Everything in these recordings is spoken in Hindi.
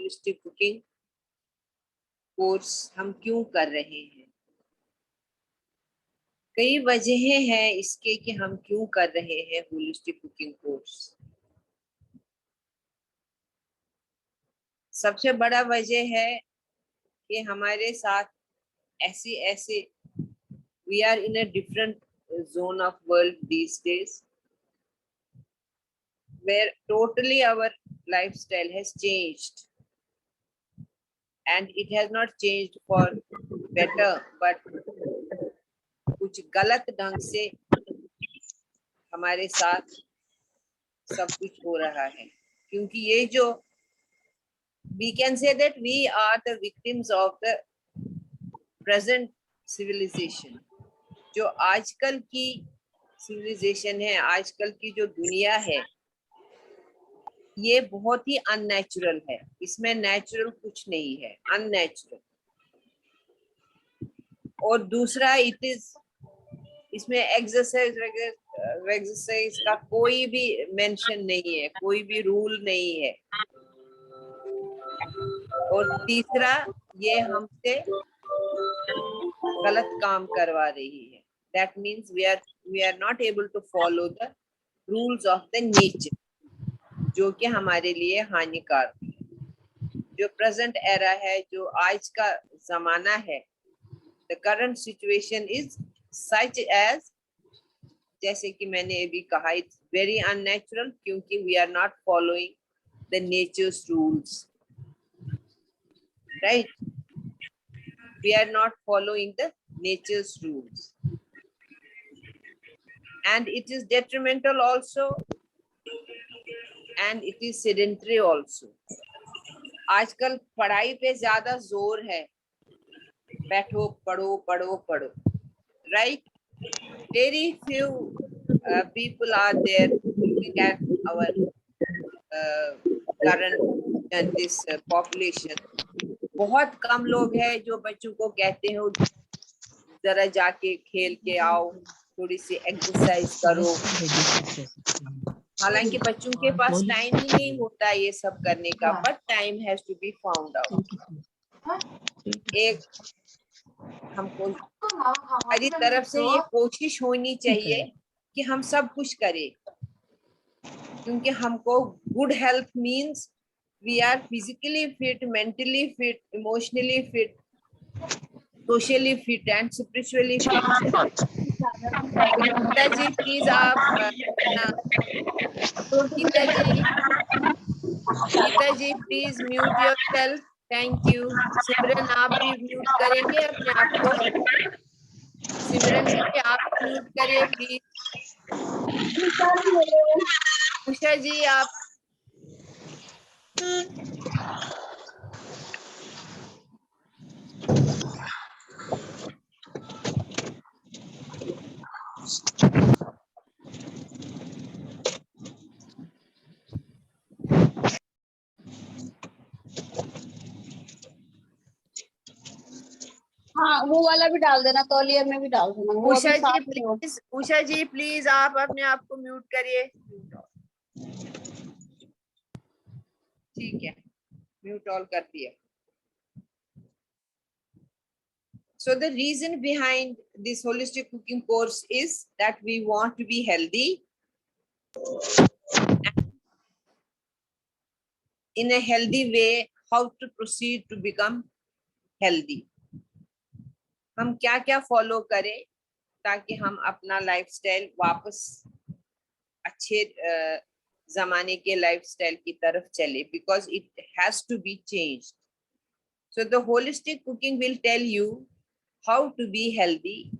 होलिस्टिक कुकिंग कोर्स हम क्यों कर रहे हैं। कई वजहें हैं इसके कि हम क्यों कर रहे हैं होलिस्टिक कुकिंग कोर्स। सबसे बड़ा वजह है कि हमारे साथ ऐसे ऐसे we are in a different zone of world these days where totally our lifestyle has changed, and it has not changed for better but कुछ गलत ढंग से हमारे साथ सब कुछ हो रहा है। क्योंकि ये जो we can say that we are the victims of the present civilization। जो आजकल की सिविलाइजेशन है, आजकल की जो दुनिया है, ये बहुत ही अननेचुरल है। इसमें नेचुरल कुछ नहीं है, अननेचुरल। और दूसरा इसमें एक्सरसाइज का कोई भी मेंशन नहीं है, कोई भी रूल नहीं है। और तीसरा, ये हमसे गलत काम करवा रही है। That means we are not able to follow the rules of the nature, जो कि हमारे लिए हानिकारक है। जो प्रेजेंट एरा है, जो आज का जमाना है, the current situation is such as, जैसे कि मैंने अभी कहा, इट्स वेरी अननेचुरल, क्योंकि we are not following the nature's rules, right. We are not following the nature's rules, and it is detrimental also, and it is sedentary also। आजकल पढ़ाई पे ज्यादा जोर है, बैठो पढ़ो पढ़ो पढ़ो, right? Very few people are there looking at our current and this population। बहुत कम लोग हैं जो बच्चों को कहते हो जरा जाके खेल के आओ, थोड़ी सी एक्सरसाइज करो। हालांकि बच्चों के पास टाइम ही नहीं होता ये सब करने का, but time has to be found out. एक हमको हमारी तरफ से ये कोशिश होनी चाहिए कि हम सब कुछ करें, क्योंकि हमको good health means we are physically fit, mentally fit, emotionally fit, socially fit and spiritually fit. Geeta ji please आप Geeta ji please mute yourself. Thank you. Simran आप भी म्यूट करेंगे अपने आप को। सिमरन जी आप म्यूट करिए प्लीज। उषा जी आप। हाँ वो वाला भी डाल देना, तौलिया में भी डाल देना। उषा जी प्लीज आप अपने आप को म्यूट करिए। ठीक है, म्यूट ऑल कर दिया। So the reason behind this holistic cooking course is that we want to be healthy in a healthy way, how to proceed to become healthy। हम क्या क्या फॉलो करें ताकि हम अपना लाइफस्टाइल वापस अच्छे जमाने के लाइफस्टाइल की तरफ चले, because it has to be changed। So the holistic cooking will tell you how to be healthy,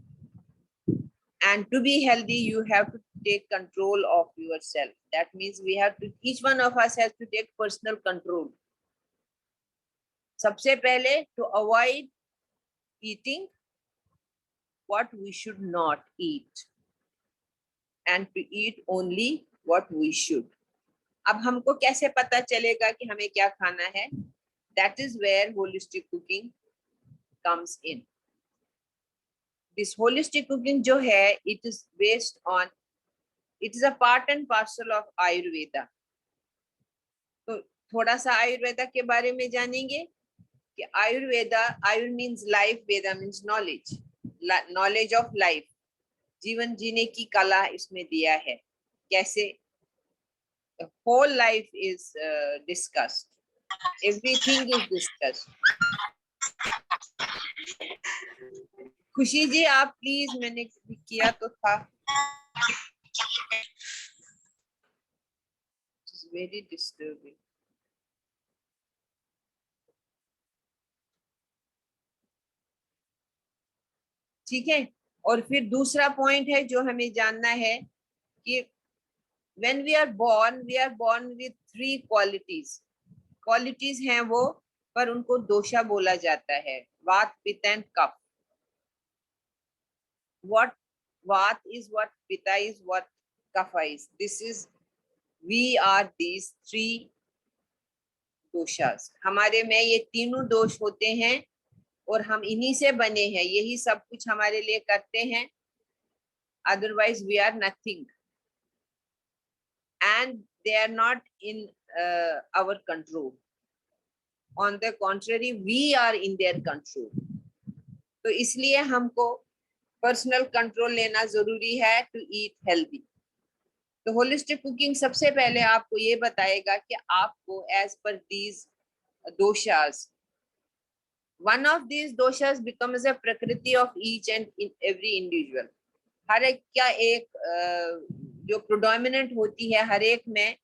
and to be healthy you have to take control of yourself। That means we have to, each one of us has to take personal control। सबसे पहले to avoid eating what we should not eat and to eat only what we should। अब हमको कैसे पता चलेगा कि हमें क्या खाना है? That is where holistic cooking comes in। This holistic cooking जो है, it is based on, it is a part and parcel of Ayurveda। तो थोड़ा सा आयुर्वेदा के बारे में जानेंगे कि Ayurveda, Ayur means life, Veda means knowledge, knowledge of life, जीवन जीने की कला इसमें दिया है। कैसे whole life is discussed, everything is discussed. Khushi ji आप प्लीज, मैंने किया तो था, वेरी डिस्टर्बिंग। ठीक है, और फिर दूसरा पॉइंट है जो हमें जानना है कि when we are born with 3 qualities। Qualities हैं वो, पर उनको दोषा बोला जाता है, vata pitta and kapha. what Vata is what, Pitta is what, Kapha is, this is, we are these 3 दोषास। हमारे में ये तीनों दोष होते हैं और हम इन्हीं से बने हैं, यही सब कुछ हमारे लिए करते हैं, otherwise we are nothing and they are not in our control, on the contrary we are in their control। तो इसलिए हमको पर्सनल कंट्रोल लेना जरूरी है टू ईट हेल्दी। तो होलिस्टिक कुकिंग सबसे पहले आपको ये बताएगा कि आपको एज पर these doshas, one of these doshas becomes a prakriti of each and every individual. हर एक का एक जो प्रोडोमिनेंट होती है, हर एक में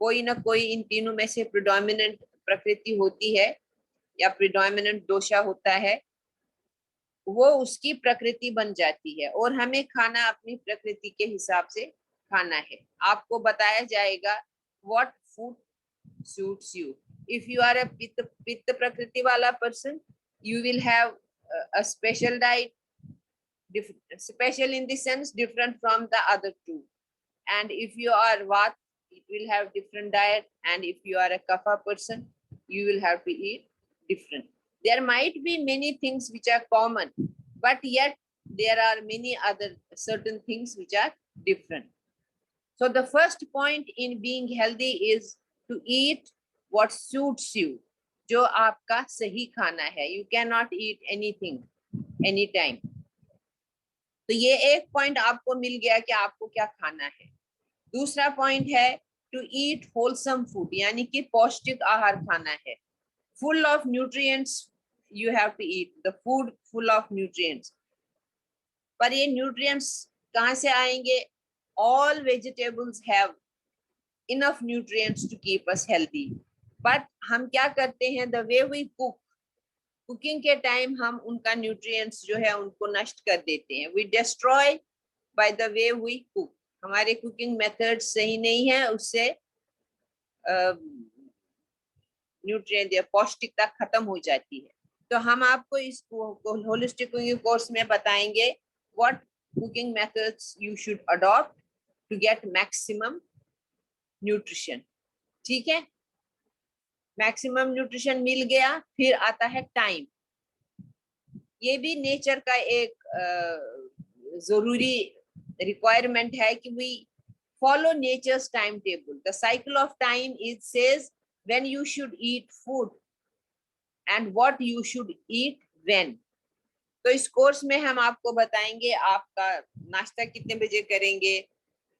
कोई ना कोई इन तीनों में से प्रोडोमिनेंट प्रकृति होती है या प्रोडोमिनेंट दोषा होता है, वो उसकी प्रकृति बन जाती है और हमें खाना अपनी प्रकृति के हिसाब से खाना है। आपको बताया जाएगा what food suits you. If you are a pitta prakriti वाला person, you will have a special diet, special in the sense different from the other two, and if you are Vata, it will have different diet, and if you are a Kapha person, you will have to eat different. There might be many things which are common, but yet there are many other certain things which are different. So the first point in being healthy is to eat what suits you, जो आपका सही खाना है। You cannot eat anything anytime. तो ये एक पॉइंट आपको मिल गया कि आपको क्या खाना है। दूसरा पॉइंट है टू ईट होलसम फूड, यानी कि पौष्टिक आहार खाना है। Full of nutrients you have to eat the food full of nutrients। पर ये न्यूट्रिएंट्स कहाँ से आएंगे? all vegetables have enough nutrients to keep us healthy, but हम क्या करते हैं, the way we cook, cooking के टाइम हम उनका न्यूट्रिएंट्स जो है उनको नष्ट कर देते हैं। we destroy by the way we cook। हमारे कुकिंग मेथड सही नहीं है, उससे न्यूट्रिएंट पौष्टिकता खत्म हो जाती है। तो हम आपको इस होलिस्टिक कुकिंग कोर्स में बताएंगे what cooking methods you should adopt to get maximum nutrition. ठीक है, मैक्सिमम न्यूट्रिशन मिल गया, फिर आता है टाइम। ये भी नेचर का एक जरूरी रिक्वायरमेंट है कि we follow nature's timetable। the cycle of time it says when you should eat food and what you should eat when। तो इस कोर्स में हम आपको बताएंगे आपका नाश्ता कितने बजे करेंगे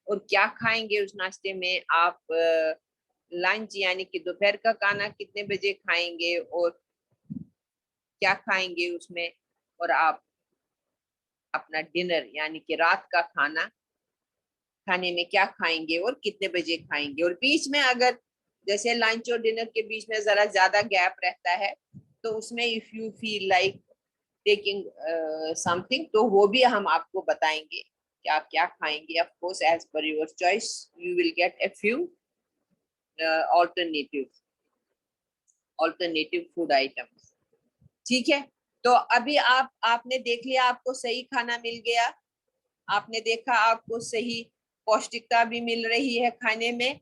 और क्या खाएंगे उस नाश्ते में, आप लंच यानी कि दोपहर का खाना कितने बजे खाएंगे और क्या खाएंगे उसमें, और आप अपना डिनर यानी कि रात का खाना खाने में क्या खाएंगे और कितने बजे खाएंगे। और बीच में अगर जैसे लंच और डिनर के बीच में जरा ज्यादा गैप रहता है तो उसमें if you feel like taking something, तो वो भी हम आपको बताएंगे कि आप क्या खाएंगे। Of course as per your choice you will get a few alternative food items. ठीक है, तो अभी आपने देख लिया, आपको सही खाना मिल गया, आपने देखा आपको सही पौष्टिकता भी मिल रही है खाने में,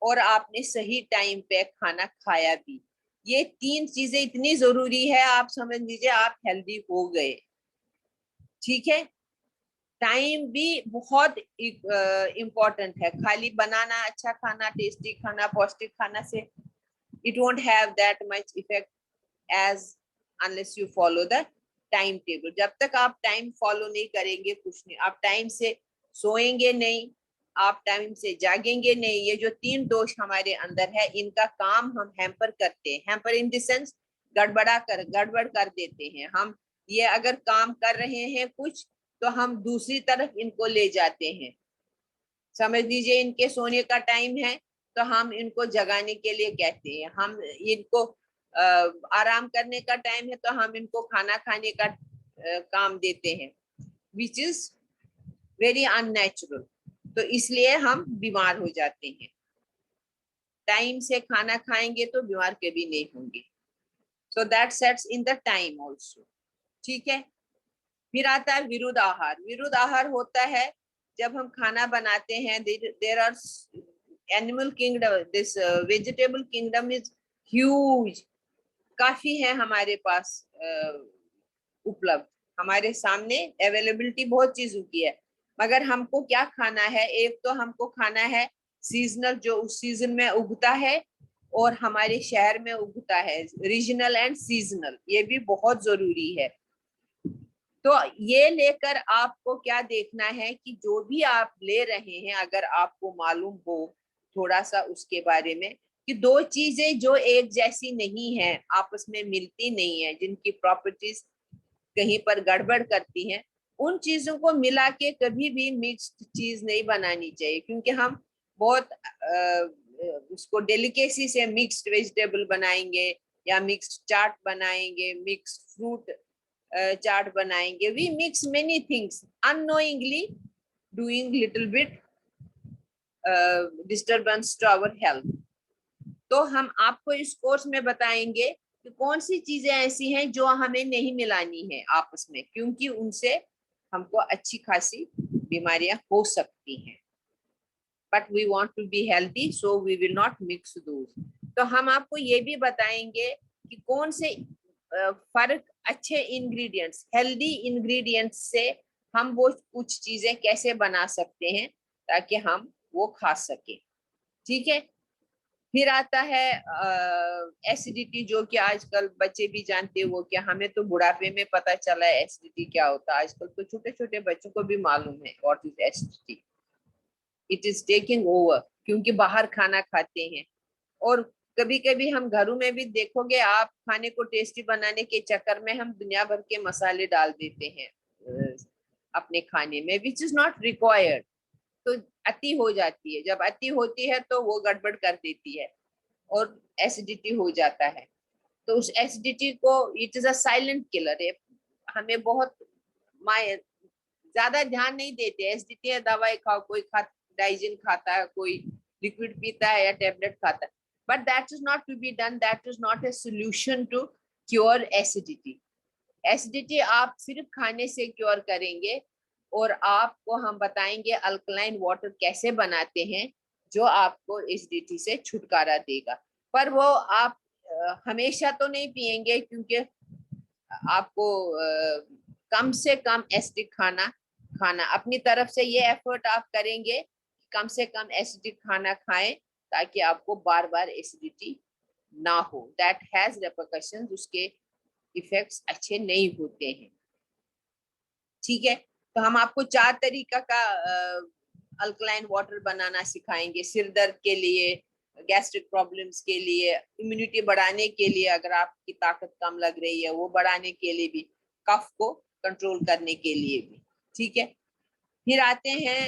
और आपने सही टाइम पे खाना खाया भी। ये 3 चीजें इतनी जरूरी है, आप समझ लीजिए आप हेल्दी हो गए। ठीक है, टाइम भी बहुत इम्पोर्टेंट है। खाली बनाना, अच्छा खाना, टेस्टी खाना, पौष्टिक खाना से it won't have that much effect as unless you follow the time table. जब तक आप टाइम फॉलो नहीं करेंगे कुछ नहीं। आप टाइम से सोएंगे नहीं, आप टाइम से जागेंगे नहीं। ये जो 3 दोष हमारे अंदर है, इनका काम हम हैम्पर करते हैं। हैम्पर इन द सेंस गड़बड़ कर देते हैं हम। ये अगर काम कर रहे हैं कुछ, तो हम दूसरी तरफ इनको ले जाते हैं। समझ लीजिए इनके सोने का टाइम है, तो हम इनको जगाने के लिए कहते हैं। हम इनको आराम करने का टाइम है, तो हम इनको खाना खाने का काम देते हैं, विच इज वेरी अननेचुरल। तो इसलिए हम बीमार हो जाते हैं। टाइम से खाना खाएंगे तो बीमार कभी नहीं होंगे। So that sets in the time also. ठीक है। फिर आता है विरुद्ध आहार। विरुद्ध आहार होता है जब हम खाना बनाते हैं। There are animal kingdom, this vegetable kingdom is huge. काफी है हमारे पास उपलब्ध, हमारे सामने अवेलेबिलिटी बहुत चीजों की है। मगर हमको क्या खाना है? एक तो हमको खाना है सीजनल, जो उस सीजन में उगता है और हमारे शहर में उगता है। रीजनल एंड सीजनल, ये भी बहुत जरूरी है। तो ये लेकर आपको क्या देखना है कि जो भी आप ले रहे हैं, अगर आपको मालूम हो थोड़ा सा उसके बारे में, कि 2 चीजें जो एक जैसी नहीं है, आपस में मिलती नहीं है, जिनकी प्रॉपर्टीज कहीं पर गड़बड़ करती हैं, उन चीजों को मिला के कभी भी मिक्स्ड चीज नहीं बनानी चाहिए। क्योंकि हम बहुत उसको डेलिकेसी से मिक्स्ड वेजिटेबल बनाएंगे, या मिक्स्ड चाट बनाएंगे, मिक्स्ड फ्रूट चाट बनाएंगे। We mix many things unknowingly, doing little bit disturbance to our health. तो हम आपको इस कोर्स में बताएंगे कि कौन सी चीजें ऐसी हैं जो हमें नहीं मिलानी है आपस में, क्योंकि उनसे हमको अच्छी खासी बीमारियां हो सकती हैं। But we want to be healthy, so we will not mix those. तो हम आपको ये भी बताएंगे कि कौन से फर्क अच्छे इंग्रेडिएंट्स, हेल्दी इंग्रेडिएंट्स से हम वो कुछ चीजें कैसे बना सकते हैं ताकि हम वो खा सके। ठीक है। फिर आता है एसिडिटी, जो कि आजकल बच्चे भी जानते हैं। वो क्या, हमें तो बुढ़ापे में पता चला है एसिडिटी क्या होता है। आजकल तो छोटे छोटे बच्चों को भी मालूम है what is acidity. It is taking over, क्योंकि बाहर खाना खाते हैं। और कभी कभी हम घरों में भी देखोगे आप, खाने को टेस्टी बनाने के चक्कर में हम दुनिया भर के मसाले डाल देते हैं अपने खाने में, विच इज नॉट रिक्वायर्ड। तो अति हो जाती है। जब अति होती है तो वो गड़बड़ कर देती है और एसिडिटी हो जाता है। तो उस एसिडिटी को, it is a silent killer है। हमें बहुत ज्यादा ध्यान नहीं देते। एसिडिटी है, दवाई खाओ, कोई डाइजिन खाता है, कोई लिक्विड पीता है या टेबलेट खाता है, but that is not to be done. That is not a solution to cure acidity. Acidity आप सिर्फ खाने से क्योर करेंगे। और आपको हम बताएंगे अल्कलाइन वाटर कैसे बनाते हैं, जो आपको एसिडिटी से छुटकारा देगा। पर वो आप हमेशा तो नहीं पिएंगे, क्योंकि आपको कम से कम एसिडिक खाना अपनी तरफ से ये एफर्ट आप करेंगे, कम से कम एसिडिक खाना खाएं, ताकि आपको बार बार एसिडिटी ना हो। दैट हैज रेपरकशंस, उसके इफेक्ट्स अच्छे नहीं होते हैं। ठीक है। तो हम आपको 4 तरीका का अल्कलाइन वाटर बनाना सिखाएंगे। सिर दर्द के लिए, गैस्ट्रिक प्रॉब्लम्स के लिए, इम्यूनिटी बढ़ाने के लिए, अगर आपकी ताकत कम लग रही है वो बढ़ाने के लिए भी, कफ को कंट्रोल करने के लिए भी। ठीक है। फिर आते हैं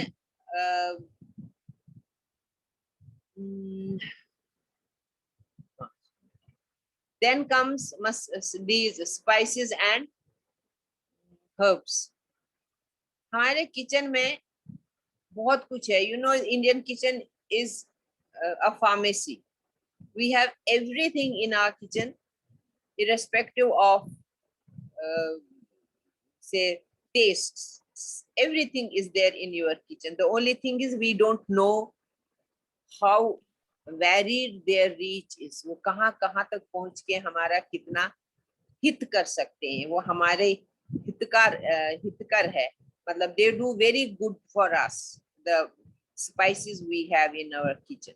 then comes these spices and herbs। हमारे किचन में बहुत कुछ है। You know, Indian kitchen is a pharmacy. We have everything in our kitchen, irrespective of say tastes. Everything is there in your kitchen. The only thing is we don't know how varied their reach is. वो कहाँ कहाँ तक पहुंच के हमारा कितना हित कर सकते हैं। वो हमारे हितकर है। मतलब they do very good for us, the spices we have in our kitchen.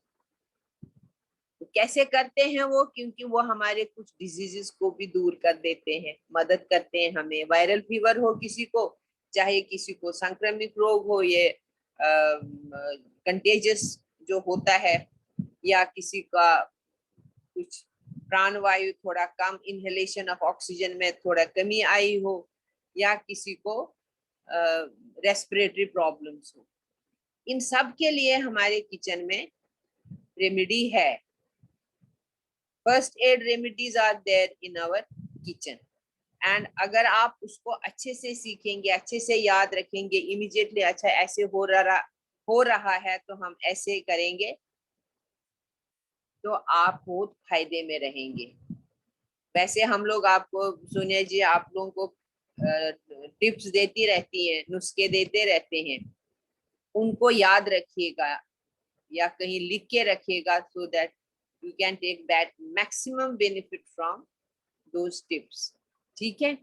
तो कैसे करते हैं वो? क्योंकि वो हमारे कुछ डिजीजेस को भी दूर कर देते हैं, मदद करते हैं हमें। वायरल फीवर हो किसी को, चाहे किसी को संक्रामक रोग हो, ये कंटेजियस जो होता है, या किसी का कुछ प्राणवायु थोड़ा कम, इनहेलेशन ऑफ ऑक्सीजन में थोड़ा कमी आई हो, या किसी को रेस्पिरेटरी प्रॉब्लम्स हो, इन सब के लिए हमारे किचन में रेमेडी है। First aid remedies are there in our kitchen, and अगर आप उसको अच्छे से सीखेंगे, अच्छे से याद रखेंगे, इमीडिएटली अच्छा ऐसे हो रहा है तो हम ऐसे करेंगे, तो आप बहुत फायदे में रहेंगे। वैसे हम लोग आपको, सोनिया जी आप लोगों को टिप्स देती रहती हैं, नुस्खे देते रहते हैं, उनको याद रखिएगा या कहीं लिख के रखिएगा, so that you can take that maximum benefit from those tips. ठीक है,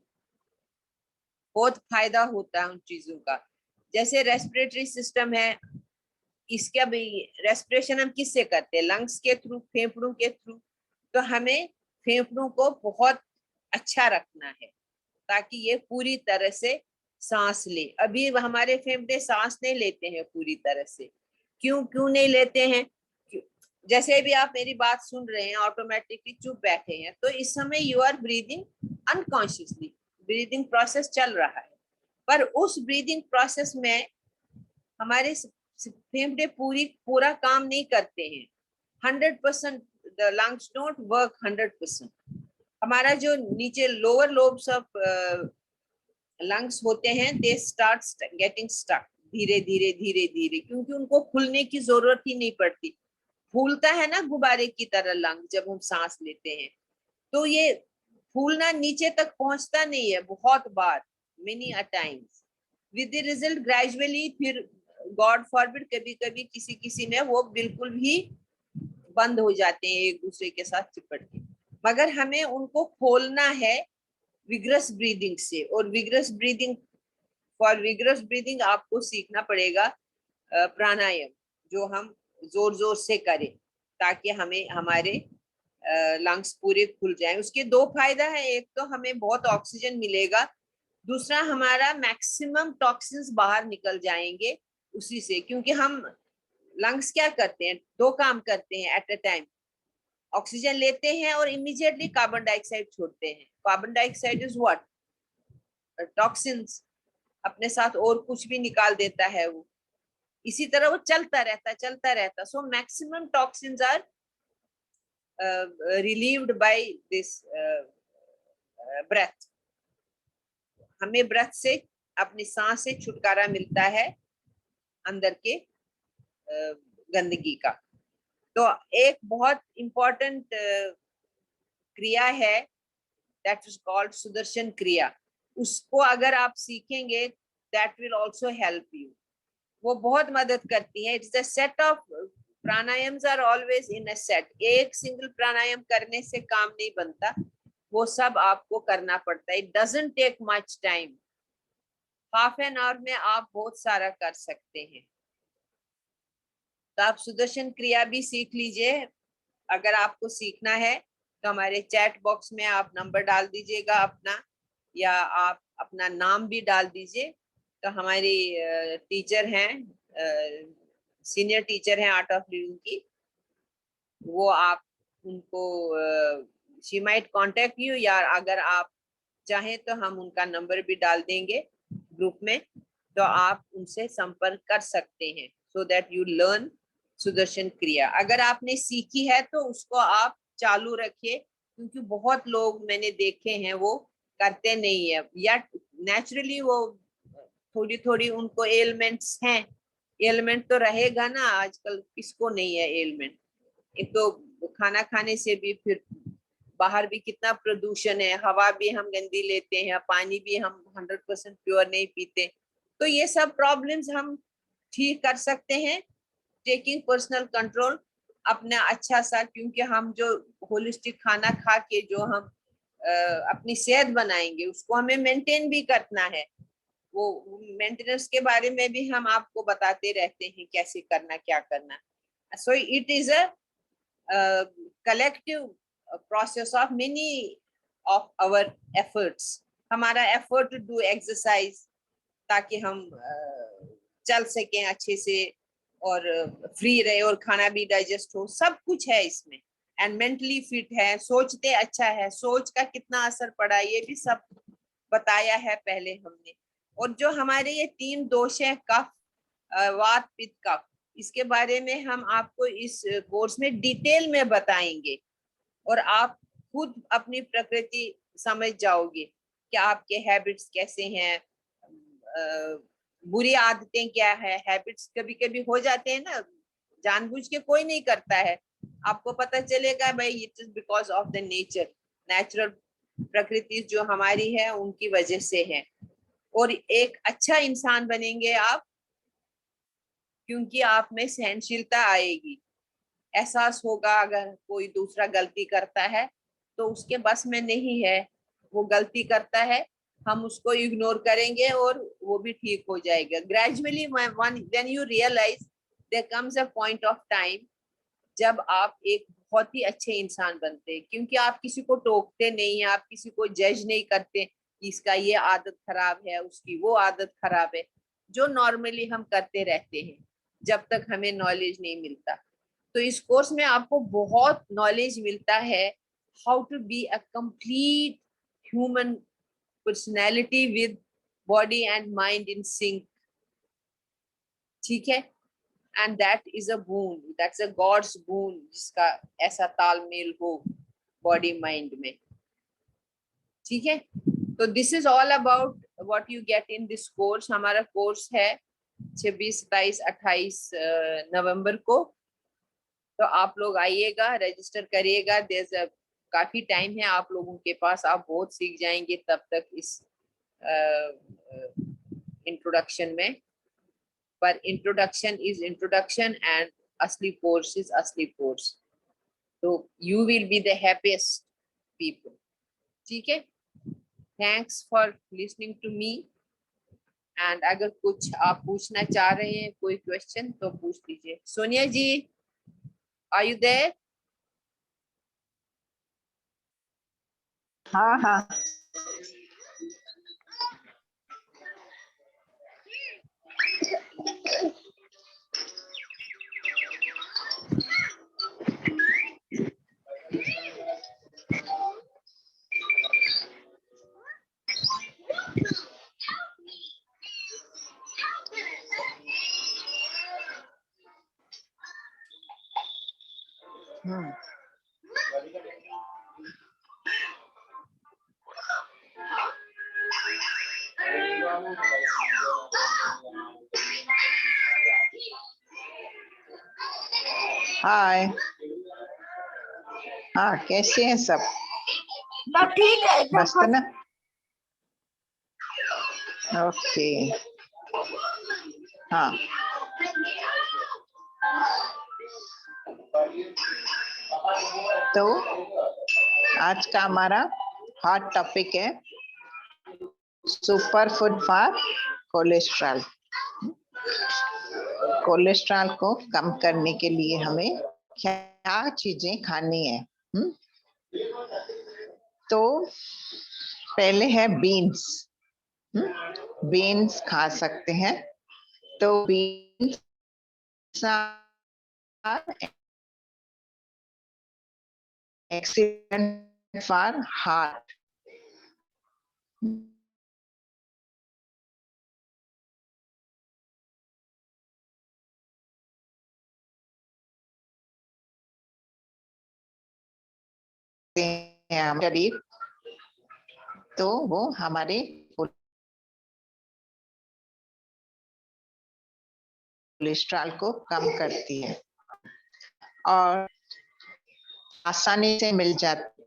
बहुत फायदा होता है उन चीजों का। जैसे रेस्पिरेटरी सिस्टम है, इसका भी रेस्पिरेशन हम किससे करते हैं? लंग्स के थ्रू, फेफड़ों के थ्रू। तो हमें फेफड़ों को बहुत अच्छा रखना है ताकि ये पूरी तरह से सांस ले। अभी हमारे फेफड़े सांस नहीं लेते हैं पूरी तरह से। क्यों नहीं लेते हैं? जैसे भी आप मेरी बात सुन रहे हैं, ऑटोमेटिकली चुप बैठे हैं, तो इस समय you are breathing unconsciously, breathing process चल रहा है। पर उस ब्रीदिंग प्रोसेस में हमारे फेफड़े पूरा काम नहीं करते हैं 100%। The lungs don't work 100%। हमारा जो नीचे लोअर लोब्स ऑफ लंग्स होते हैं, दे स्टार्ट गेटिंग स्टक धीरे धीरे धीरे धीरे, क्योंकि उनको खुलने की जरूरत ही नहीं पड़ती। फूलता है ना गुब्बारे की तरह लंग जब हम सांस लेते हैं, तो ये फूलना नीचे तक पहुंचता नहीं है बहुत बार, many a times. With the result gradually, फिर गॉड फॉरबिड कभी कभी किसी ने वो बिल्कुल भी बंद हो जाते हैं एक दूसरे के साथ चिपट के। मगर हमें उनको खोलना है विग्रस ब्रीदिंग से। और vigorous breathing, for vigorous breathing आपको सीखना पड़ेगा प्राणायाम, जो हम जोर जोर से करें ताकि हमें हमारे लंग्स पूरे खुल जाएं। उसके दो फायदा है, एक तो हमें बहुत ऑक्सीजन मिलेगा, दूसरा हमारा मैक्सिमम टॉक्सिन्स बाहर निकल जाएंगे उसी से। क्योंकि हम लंग्स क्या करते हैं, दो काम करते हैं एट अ टाइम। ऑक्सीजन लेते हैं और इमीडिएटली कार्बन डाइऑक्साइड छोड़ते हैं। Carbon dioxide is what? Toxins. अपने साथ और कुछ भी निकाल देता है वो। इसी तरह वो चलता रहता। So maximum toxins are relieved by this breath. हमें ब्रेथ से, अपनी सांस से छुटकारा मिलता है अंदर के गंदगी का। तो एक बहुत इंपॉर्टेंट क्रिया है, दैट इज कॉल्ड सुदर्शन क्रिया। उसको अगर आप सीखेंगे, that will also help you. वो बहुत मदद करती है। It's a set of pranayamas are always in a set. एक सिंगल प्राणायाम करने से काम नहीं बनता, वो सब आपको करना पड़ता है। It doesn't take much time. Half an hour में आप बहुत सारा कर सकते हैं। तो आप सुदर्शन क्रिया भी सीख लीजिए। अगर आपको सीखना है तो हमारे चैट बॉक्स में आप नंबर डाल दीजिएगा अपना, या आप अपना नाम भी डाल दीजिए। तो हमारी टीचर हैं, सीनियर टीचर हैं आर्ट ऑफ लिविंग की, वो आप उनको शी माइट कांटेक्ट यू, या अगर आप चाहें तो हम उनका नंबर भी डाल देंगे ग्रुप में, तो आप उनसे संपर्क कर सकते हैं, सो दैट यू लर्न सुदर्शन क्रिया। अगर आपने सीखी है तो उसको आप चालू रखिए, क्योंकि बहुत लोग मैंने देखे हैं वो करते नहीं है, या नेचुरली वो थोड़ी थोड़ी उनको एलिमेंट्स हैं। एलिमेंट तो रहेगा ना, आजकल किसको नहीं है एलिमेंट। एक तो खाना खाने से भी, फिर बाहर भी कितना प्रदूषण है, हवा भी हम गंदी लेते हैं, पानी भी हम 100% प्योर नहीं पीते। तो ये सब प्रॉब्लम्स हम ठीक कर सकते हैं टेकिंग पर्सनल कंट्रोल अपना अच्छा सा। क्योंकि हम जो होलिस्टिक खाना खा के जो हम अपनी सेहत बनाएंगे, उसको हमें मेंटेन भी करना है। वो मेंटेनेंस के बारे में भी हम आपको बताते रहते हैं कैसे करना, क्या करना. So it is a collective process of many of our efforts. हमारा effort to do exercise ताकि हम चल सकें अच्छे से और फ्री रहे और खाना भी डाइजेस्ट हो, सब कुछ है इसमें. एंड मेंटली फिट है, सोचते अच्छा है, सोच का कितना असर पड़ा ये भी सब बताया है पहले हमने. और जो हमारे ये 3 दोष है, कफ, वात, पित्त, कफ, इसके बारे में हम आपको इस कोर्स में डिटेल में बताएंगे और आप खुद अपनी प्रकृति समझ जाओगे कि आपके हैबिट्स कैसे हैं, बुरी आदतें क्या है. हैबिट्स कभी कभी हो जाते हैं ना, जानबूझ के कोई नहीं करता है. आपको पता चलेगा भाई it is because of the nature, natural प्रकृति जो हमारी है उनकी वजह से है. और एक अच्छा इंसान बनेंगे आप क्योंकि आप में सहनशीलता आएगी. एहसास होगा अगर कोई दूसरा गलती करता है तो उसके बस में नहीं है, वो गलती करता है, हम उसको इग्नोर करेंगे और वो भी ठीक हो जाएगा. Gradually when you realise there comes a point of time जब आप एक बहुत ही अच्छे इंसान बनते हैं, क्योंकि आप किसी को टोकते नहीं, आप किसी को जज नहीं करते कि इसका ये आदत खराब है, उसकी वो आदत खराब है, जो नॉर्मली हम करते रहते हैं जब तक हमें नॉलेज नहीं मिलता. तो इस कोर्स में आपको बहुत नॉलेज मिलता है, how to be a complete human personality with body and mind in sync. ठीक है. And that is a boon, that's a God's boon, जिसका ऐसा तालमेल हो बॉडी माइंड में. ठीक है. तो this is all about what you get in this course. हमारा कोर्स है 26, 27, 28 नवंबर को. तो आप लोग आइएगा, रजिस्टर करिएगा. काफी टाइम है आप लोगों के पास, आप बहुत सीख जाएंगे तब तक इस इंट्रोडक्शन में. पर इंट्रोडक्शन इज इंट्रोडक्शन एंड असली कोर्स इज असली कोर्स. तो you will be the happiest people. ठीक है. Thanks for listening to me. And अगर कुछ आप पूछना चाह रहे हैं, कोई क्वेश्चन, तो पूछ लीजिए. सोनिया जी, आर यू देयर? हाँ हाँ. हाय. हाँ, कैसे हैं सब? सब ठीक है, एकदम मस्त ना? ओके. हाँ. तो आज का हमारा हॉट टॉपिक है super food for cholesterol. Cholesterol को कम करने के लिए हमें क्या चीजें खानी है? तो पहले है बीन्स. बीन्स खा सकते हैं. तो बीन्स excellent for heart. शरीर, तो वो हमारे कोलेस्ट्रॉल को कम करती है और आसानी से मिल जाती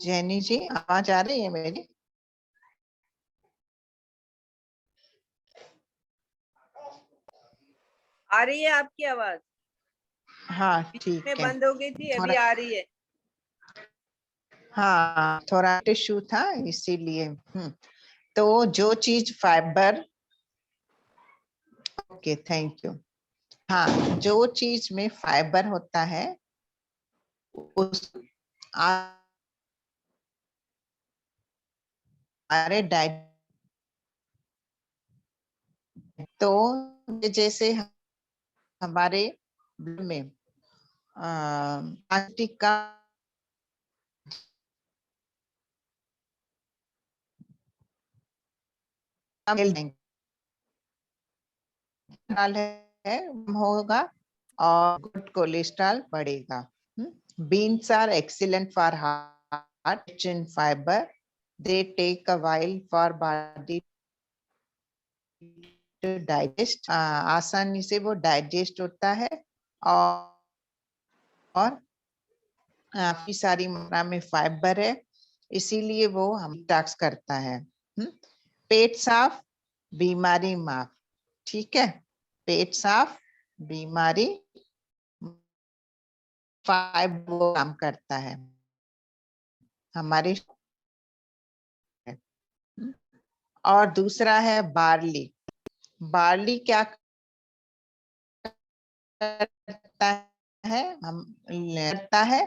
जैनी जी आवाज आ रही है मेरी? आ रही है आपकी आवाज? हाँ बीच ठीक में है। बंद हो गई थी, अभी थोड़ा आ रही है। हाँ थोड़ा टिश्यू था इसीलिए। तो जो चीज फाइबर, ओके थैंक यू। हाँ जो चीज में फाइबर होता है उस हमारे डाइट, तो जैसे हमारे blood में प्लास्टिक का है होगा और गुड कोलेस्ट्रॉल बढ़ेगा। Beans are excellent for heart, rich in fibre, they take a while for body to digest, आसानी से वो डाइजेस्ट होता है और काफी सारी मात्रा में फाइबर है, इसीलिए वो हम डिटॉक्स करता है। पेट साफ, बीमारी माफ। ठीक है, पेट साफ, बीमारी, फाइबर वो काम करता है हमारे। और दूसरा है बार्ली। बार्ली क्या करता है, हम लेता है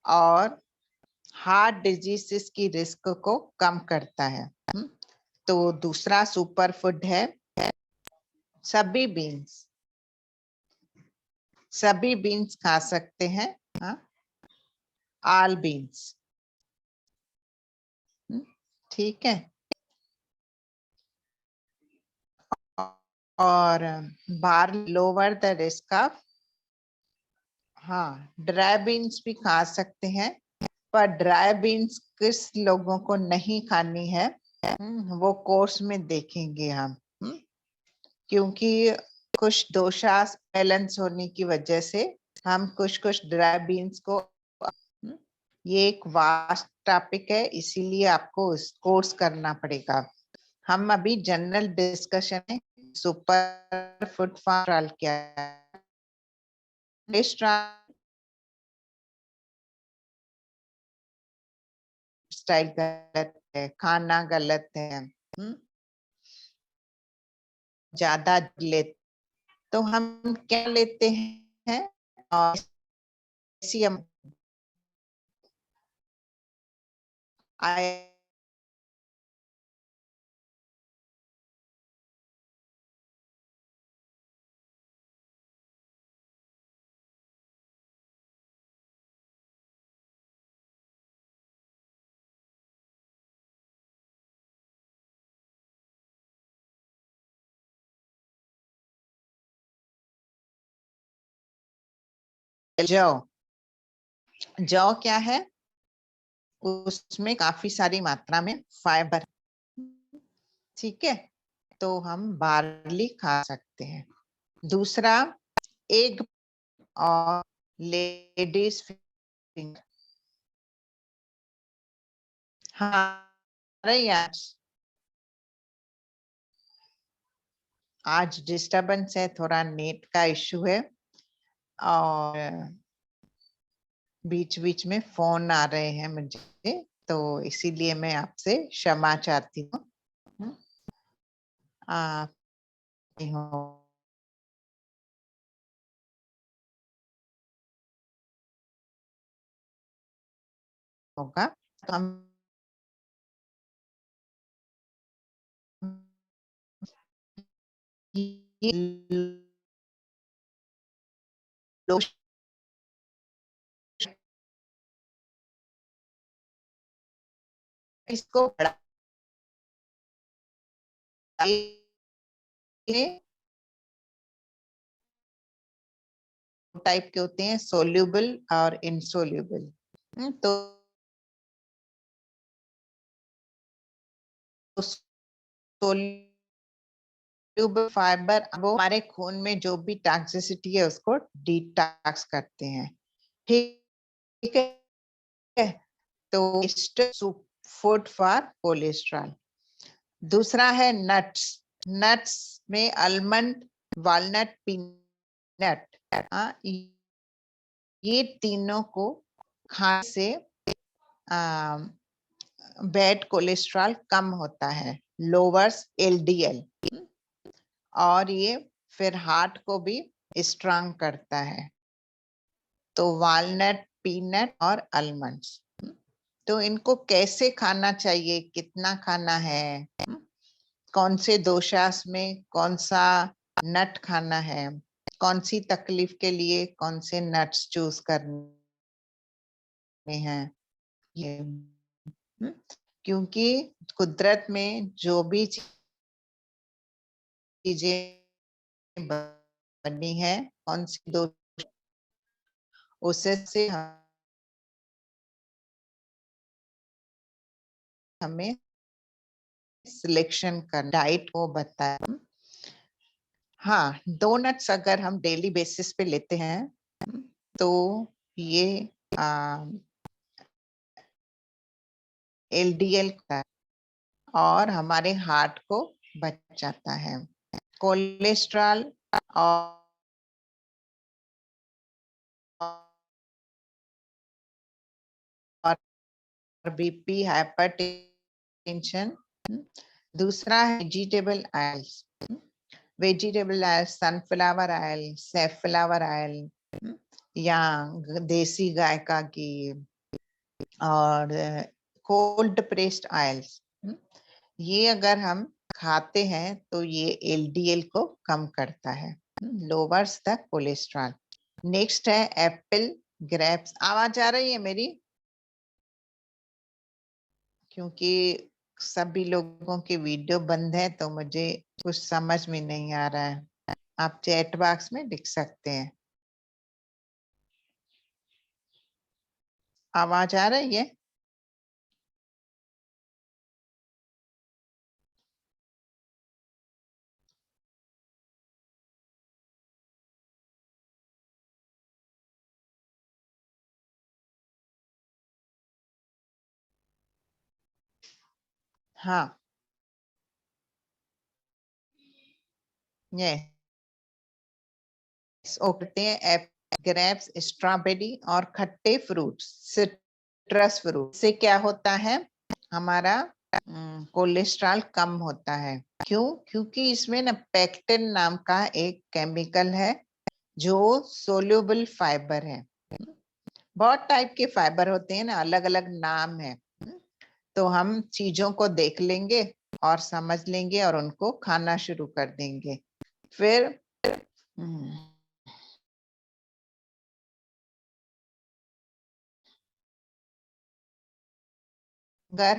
और हार्ट डिजीजेस की रिस्क को कम करता है। तो दूसरा सुपर फूड है सभी बीन्स। सभी बीन्स खा सकते हैं, ऑल बीन्स। ठीक है, और बार लोअर द रिस्क ऑफ, हाँ ड्राई बीन्स भी खा सकते हैं, पर ड्राई बीन्स किस लोगों को नहीं खानी है वो कोर्स में देखेंगे हम। क्योंकि कुछ दोषा बैलेंस होने की वजह से हम कुछ ड्राई बीन्स को, ये एक वास्ट टॉपिक है इसीलिए आपको कोर्स करना पड़ेगा। हम अभी जनरल डिस्कशन है सुपर फूड फॉर्म क्या है, स्टाइल गलत है, खाना गलत है, ज्यादा ले तो हम क्या लेते हैं और कैल्शियम आए जौ। जौ क्या है, उसमें काफी सारी मात्रा में फाइबर। ठीक है, तो हम बार्ली खा सकते हैं। दूसरा एग और लेडीज फिंगर। हाँ यार आज डिस्टरबेंस है, थोड़ा नेट का इशू है और बीच बीच में फोन आ रहे हैं मुझे, तो इसीलिए मैं आपसे क्षमा चाहती हूँ। आप होगा तो हम इसको बढ़ा टाइप के होते हैं, सोल्यूबल और इनसोल्यूबल। तो सोल्यूबल फाइबर वो हमारे खून में जो भी टॉक्सिसिटी है उसको डिटॉक्स करते हैं। ठीक है, तो फूड फॉर कोलेस्ट्रॉल। दूसरा है नट्स। नट्स में आलमंड, वॉलनट, पीनट, ये तीनों को खाने से बैड कोलेस्ट्रॉल कम होता है, लोअर्स एलडीएल, और ये फिर हार्ट को भी स्ट्रांग करता है। तो वॉलनट, पीनट और आलमंड्स, तो इनको कैसे खाना चाहिए, कितना खाना है, कौन से दोषास में कौन सा नट खाना है, कौन सी तकलीफ के लिए कौन से नट्स चूज करने हैं, ये क्योंकि कुदरत में जो भी चीजें बनी है, कौन सी दोष, उससे हमें सिलेक्शन कर डाइट को बताया। हाँ, 2 नट्स अगर हम डेली बेसिस पे लेते हैं तो ये एलडीएल का और हमारे हार्ट को बचाता है। कोलेस्ट्रॉल और बीपी, हाइपरटेंशन। दूसरा है vegetable oils. Vegetable oil, sunflower oil, safflower oil, या देसी गाय का घी, और कोल्ड प्रेस्ड ऑयल्स, ये अगर हम खाते हैं तो ये एलडीएल को कम करता है, लोअर्स द कोलेस्ट्रॉल। नेक्स्ट है एप्पल, ग्रेप्स। आवाज आ रही है मेरी? क्योंकि सभी लोगों की वीडियो बंद है तो मुझे कुछ समझ में नहीं आ रहा है। आप चैट बॉक्स में लिख सकते हैं। आवाज आ रही है? हाँ, ये उगते हैं ग्रेप्स, स्ट्रॉबेरी और खट्टे फ्रूट्स, सिट्रस फ्रूट से क्या होता है, हमारा कोलेस्ट्रॉल कम होता है। क्यों? क्योंकि इसमें ना पेक्टिन नाम का एक केमिकल है जो सोल्यूबल फाइबर है। बहुत टाइप के फाइबर होते हैं ना, अलग अलग नाम है। तो हम चीजों को देख लेंगे और समझ लेंगे और उनको खाना शुरू कर देंगे। फिर अगर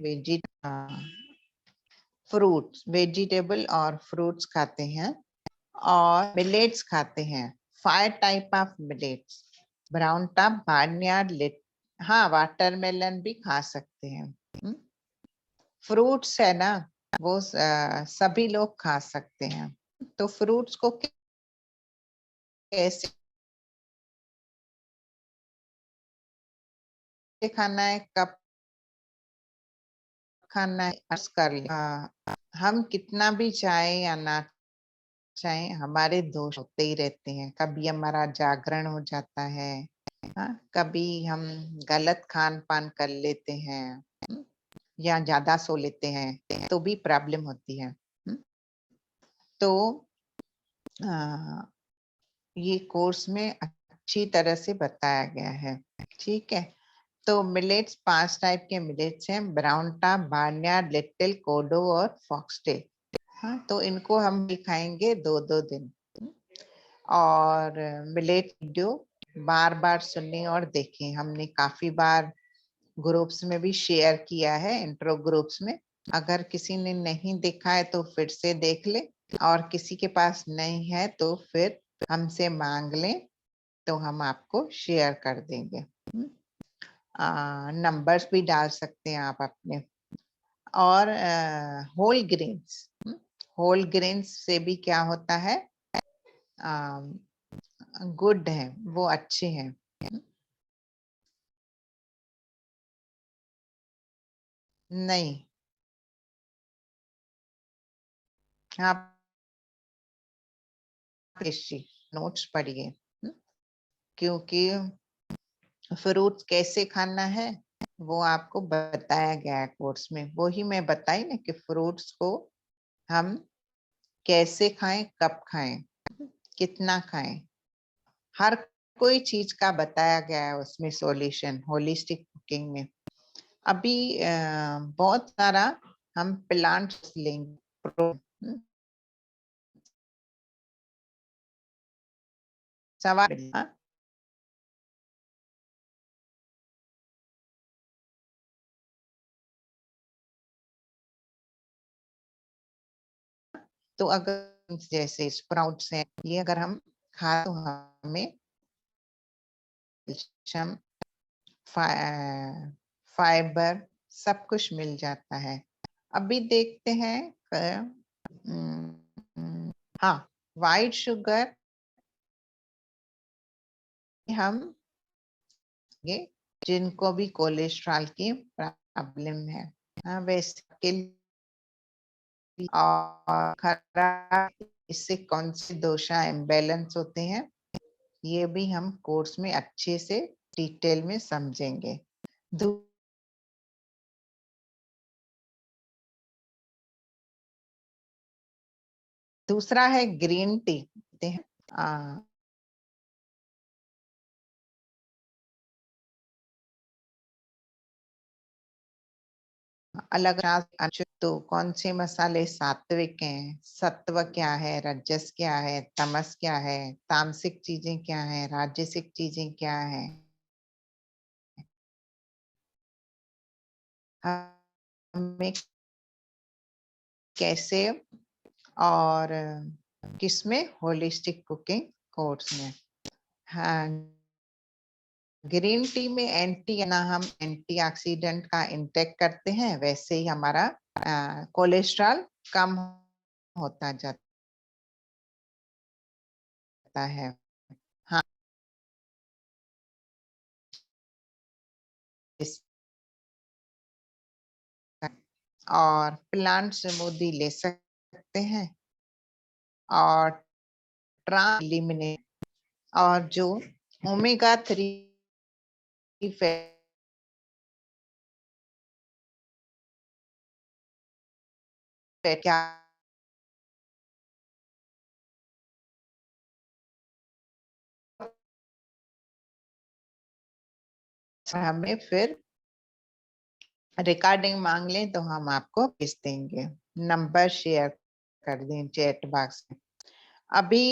फ्रूट्स, वेजिटेबल और फ्रूट्स खाते हैं और मिलेट्स खाते हैं, 5 type of millets, brown top, barnyard, लिट, हाँ वाटरमेलन भी खा सकते हैं। फ्रूट्स है ना, वो सभी लोग खा सकते हैं। तो फ्रूट्स को कैसे खाना है, कब खाना है, कर हम कितना भी चाहे या ना चाहे, हमारे दोष होते ही रहते हैं। कभी हमारा जागरण हो जाता है, कभी हम गलत खान पान कर लेते हैं, या ज्यादा सो लेते हैं तो भी प्रॉब्लम होती है। तो ये कोर्स में अच्छी तरह से बताया गया है। ठीक है, तो मिलेट्स 5 टाइप के मिलेट्स हैं, ब्राउन टॉप, बार्नयार्ड, लिटिल, कोडो और फॉक्सटेल। हाँ, तो इनको हम भी खाएंगे 2-2 दिन। और मिलेट वीडियो बार बार सुनने और देखें, हमने काफी बार ग्रुप्स में भी शेयर किया है, इंट्रो ग्रुप्स में। अगर किसी ने नहीं देखा है तो फिर से देख ले, और किसी के पास नहीं है तो फिर हमसे मांग लें, तो हम आपको शेयर कर देंगे। नंबर्स भी डाल सकते हैं आप अपने। और होल ग्रेन्स, होल ग्रेन्स से भी क्या होता है, गुड है, वो अच्छे हैं। नहीं, आप नोट्स पढ़िए, क्योंकि फ्रूट्स कैसे खाना है वो आपको बताया गया है कोर्स में। वो ही मैं बताई ना कि फ्रूट्स को हम कैसे खाएं, कब खाएं, कितना खाएं, हर कोई चीज का बताया गया है उसमें सॉल्यूशन होलिस्टिक कुकिंग में। अभी बहुत सारा हम प्लांट्स लेंगे। सवाल तो अगर जैसे स्प्राउट्स हैं, ये अगर हम खा तो हमें कैल्शियम, फाइबर सब कुछ मिल जाता है। अभी देखते हैं हाँ, वाइट शुगर हम ये जिनको भी कोलेस्ट्रॉल की प्रॉब्लम है, हाँ, वैसे के लिए और खराब इससे कौन से दोषा इम्बैलेंस होते हैं ये भी हम कोर्स में अच्छे से डिटेल में समझेंगे। दूसरा है ग्रीन टी। अलग तो कौन से मसाले सात्विक हैं, सत्व क्या है, रजस क्या है, तमस क्या है, तामसिक चीजें क्या है, राजसिक चीजें क्या है, हमें कैसे और किसमें, होलिस्टिक कुकिंग कोर्स में। हाँ, ग्रीन टी में हम एंटीऑक्सीडेंट का इंटेक करते हैं, वैसे ही हमारा कोलेस्ट्रॉल कम होता जाता है। हाँ, और प्लांट स्मूदी ले सकते हैं और ट्रांस और जो ओमेगा 3 फैट क्या हमें फिर रिकॉर्डिंग मांग लें तो हम आपको भेज देंगे, नंबर शेयर कर दें चैट बॉक्स में। अभी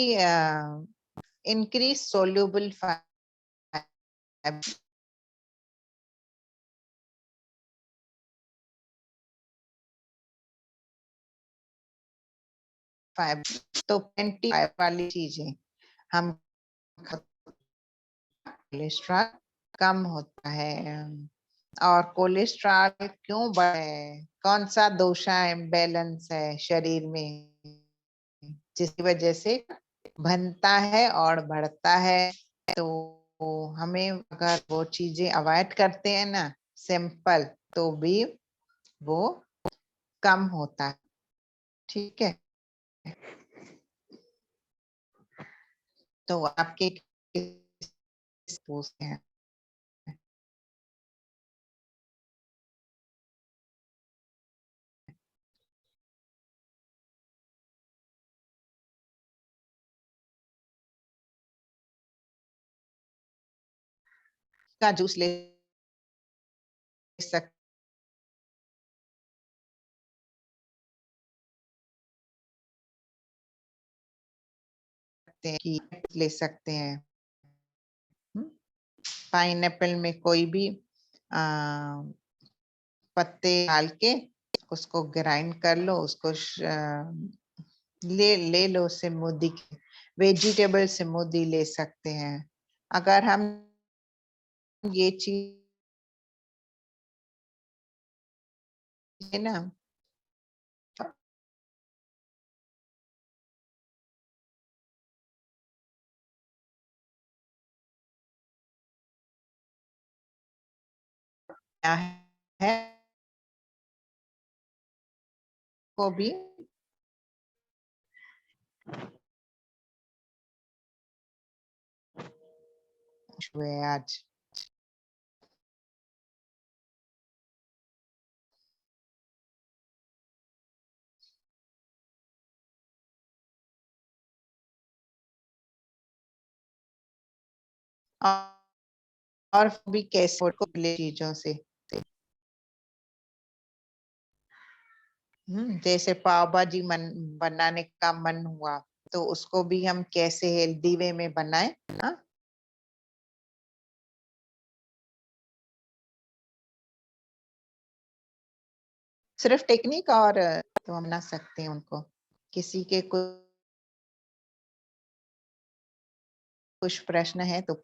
इंक्रीज सोल्यूबल फाइबर तो 25 वाली चीजें हम कोलेस्ट्रॉल कम होता है। और कोलेस्ट्रॉल क्यों बढ़े, कौन सा दोषा इम्बैलेंस है शरीर में जिसकी वजह से बनता है और बढ़ता है। तो हमें अगर वो चीजें अवॉइड करते हैं ना सिंपल, तो भी वो कम होता है। ठीक है, तो आपके पूछते हैं का जूस ले सकते हैं कि ले सकते हैं। पाइनएप्पल में कोई भी पत्ते डाल के उसको ग्राइंड कर लो, उसको ले लो स्मूदी, वेजिटेबल स्मूदी ले सकते हैं। अगर हम ये चीज ना क्या है को भी हुए आज। और भी कैसे को चीजों से जैसे पाव भाजी बनाने का मन हुआ तो उसको भी हम कैसे हेल्दी वे में बनाएं ना। सिर्फ टेक्निक और तो हम बना सकते हैं उनको। किसी के कुछ प्रश्न है तो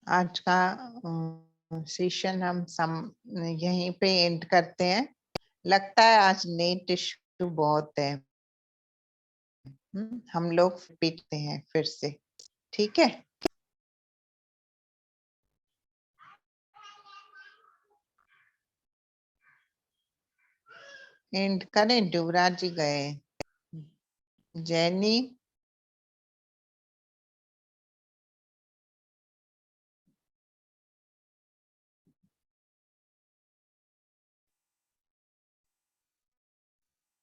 आज का सेशन हम यहीं पे एंड करते हैं। लगता है आज नेट इश्यू बहुत है। हम लोग पीटते हैं फिर से, ठीक है। एंड करें, युवराज जी गए। जैनी